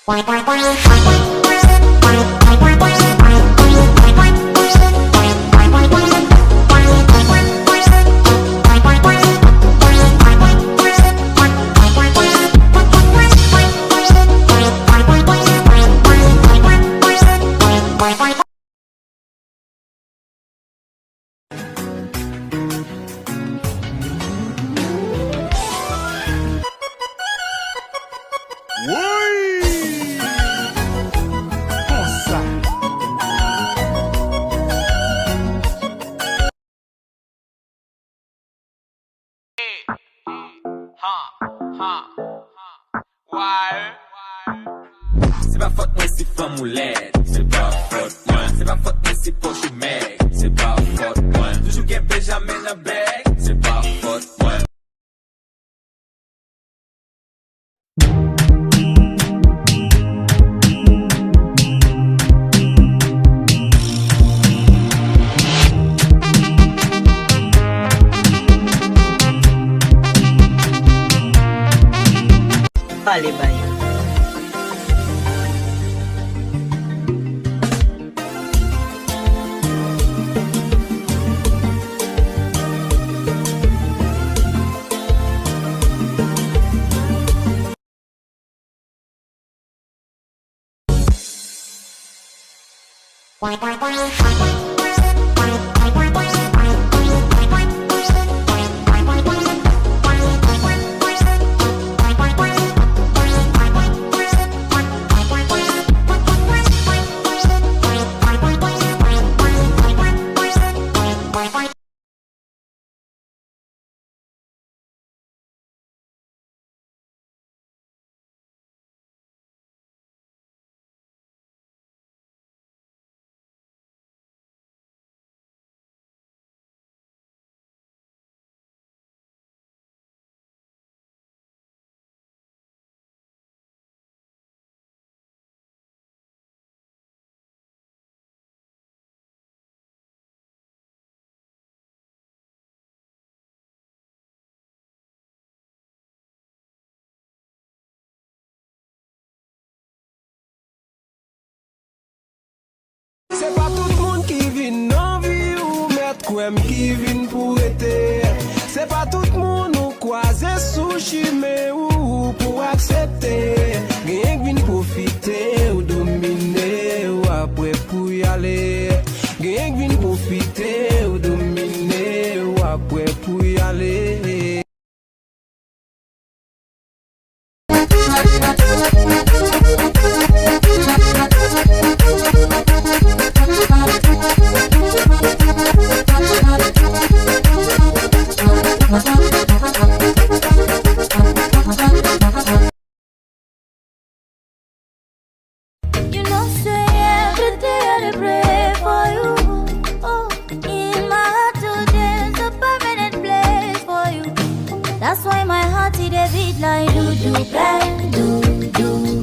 C'est pas faute moi si femme ou laide, c'est pas faute moi. C'est pas faute moi si poche ou mec, c'est pas faute moi. Toujours guépé jamais la bec, c'est pas faute moi. Allez, bye. C'est pas tout le monde qui vient en vie ou mettre quoi qui vient pour être. C'est pas tout le monde ou croiser sushi mais ou pour accepter. Rien qui vient profiter ou dominer ou après pour y aller. Rien qui vient profiter ou dominer ou après pour y aller. You know, say every day I pray for you. Oh, in my heart today's a permanent place for you. That's why my heart it a beat like do do bang do do.